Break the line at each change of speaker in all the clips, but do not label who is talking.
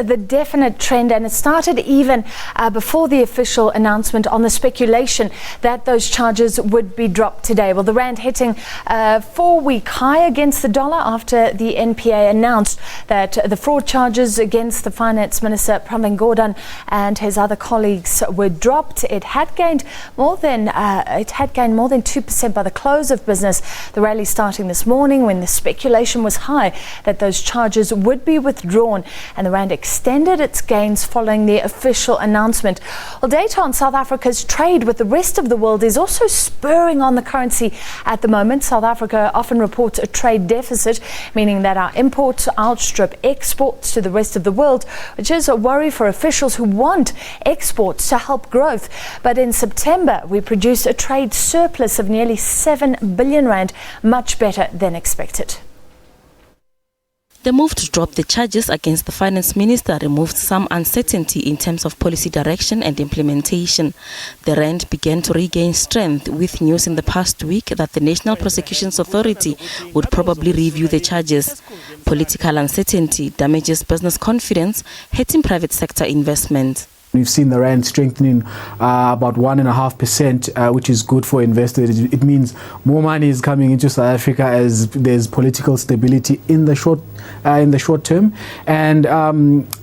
The definite trend, and it started even before the official announcement on the speculation that those charges would be dropped today. Well, the rand hitting a 4-week high against the dollar after the NPA announced that the fraud charges against the Finance Minister Pravin Gordhan and his other colleagues were dropped. It had gained more than 2% by the close of business. The rally starting this morning when the speculation was high that those charges would be withdrawn, and the rand extended its gains following the official announcement. Well, data on South Africa's trade with the rest of the world is also spurring on the currency at the moment. South Africa often reports a trade deficit, meaning that our imports outstrip exports to the rest of the world, which is a worry for officials who want exports to help growth. But in September, we produced a trade surplus of nearly 7 billion rand, much better than expected.
The move to drop the charges against the finance minister removed some uncertainty in terms of policy direction and implementation. The rand began to regain strength with news in the past week that the National Prosecuting Authority would probably review the charges. Political uncertainty damages business confidence, hurting private sector investment.
We've seen the rand strengthening about 1.5%, which is good for investors. It means more money is coming into South Africa as there's political stability in the short term. And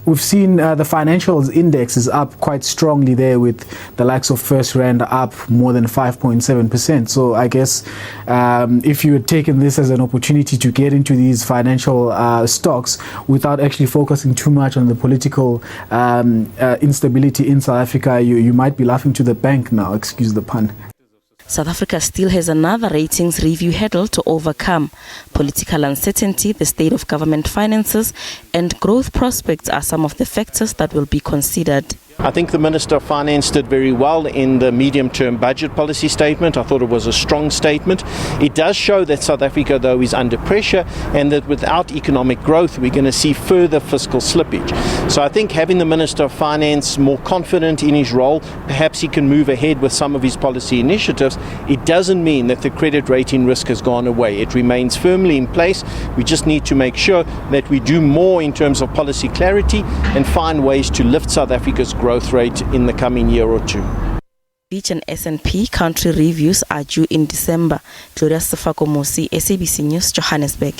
we've seen the financials index is up quite strongly there, with the likes of First Rand up more than 5.7%. So I guess if you had taken this as an opportunity to get into these financial stocks without actually focusing too much on the political instability in South Africa, you might be laughing to the bank now, excuse the pun.
South Africa still has another ratings review hurdle to overcome. Political uncertainty, the state of government finances, and growth prospects are some of the factors that will be considered.
I think the Minister of Finance did very well in the medium-term budget policy statement. I thought it was a strong statement. It does show that South Africa, though, is under pressure, and that without economic growth, we're going to see further fiscal slippage. So I think having the Minister of Finance more confident in his role, perhaps he can move ahead with some of his policy initiatives. It doesn't mean that the credit rating risk has gone away. It remains firmly in place. We just need to make sure that we do more in terms of policy clarity and find ways to lift South Africa's growth rate in the coming year or two.
Beach and S&P country reviews are due in December. Gloria Sefako Mosi, SABC News, Johannesburg.